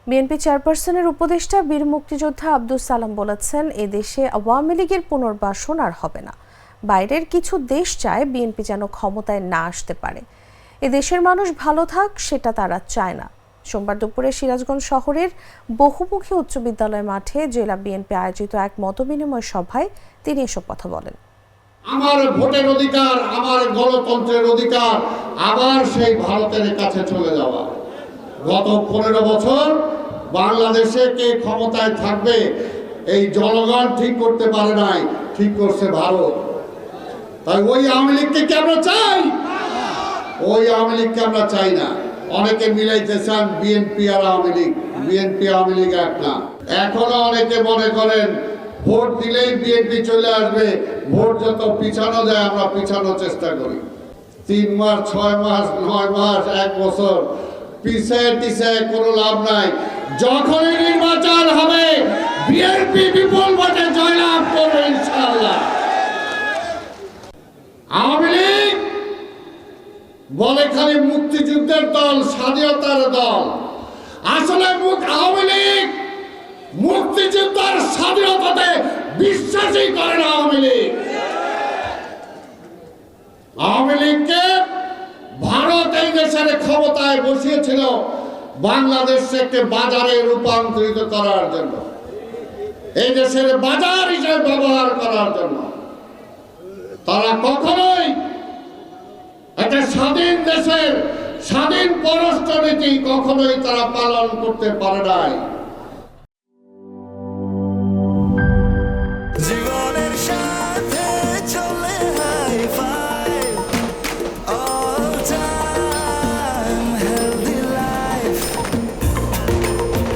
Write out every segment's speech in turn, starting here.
BNP চেয়ারপারসনের উপদেষ্টা বীর মুক্তিযোদ্ধা আব্দুস সালাম বলেছেন, এদেশে আওয়ামী লীগের পুনর্বাসন আর হবে না। বাইরের কিছু দেশ চায় বিএনপি যেন ক্ষমতায় না আসতে পারে। এদেশের মানুষ ভালো থাক, সেটা তারা চায় না। সোমবার দুপুরে সিরাজগঞ্জ শহরের বহুমুখী উচ্চ বিদ্যালয় মাঠে জেলা বিএনপি আয়োজিত এক মতবিনিময় সভায় তিনি এসব কথা বলেন। আমার ভোটের অধিকার, আমার গণতন্ত্রের অধিকার আবার সেই ভারতের কাছে চলে যাওয়া। গত 15 বছর বাংলাদেশে কে ক্ষমতায় থাকবে এই জনগণ ঠিক করতে পারে নাই, ঠিক করছে ভারত। তাই ওই আওয়ামী লীগকে কি আমরা চাই? ওই আওয়ামী লীগকে আমরা চাই না। অনেকে মিলাইতে চান বিএনপি আর আওয়ামী লীগ। বিএনপি আওয়ামী লীগ এক না। এখনো অনেকে মনে করেন ভোট দিলেই বিএনপি চলে আসবে, ভোট যত পিছানো যায় আমরা পিছানোর চেষ্টা করি। 3 মাস, 6 মাস, 9 মাস, 1 বছর পিছায় কোনো লাভ নাই। যখনই নির্বাচন হবে বিএনপি বিপুল ভোটে জয়লাভ করবে ইনশাআল্লাহ। আওয়ামী লীগ বলে খালি মুক্তিযুদ্ধের দল, স্বাধীনতার দল। আসলে আওয়ামী লীগ মুক্তিযুদ্ধের স্বাধীনতাতে বিশ্বাসই করে না। আওয়ামী লীগকে ভারত এই দেশের ক্ষমতায় বসিয়েছিল বাংলাদেশকে বাজারে রূপান্তরিত করার জন্য, এই দেশের বাজার হিসেবে ব্যবহার করার জন্য। তারা কখনোই একটা স্বাধীন দেশের স্বাধীন পররাষ্ট্রনীতি কখনোই তারা পালন করতে পারে নাই।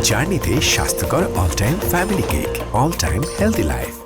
জার্নিতে স্বাস্থ্যকর all time family cake, all time healthy life.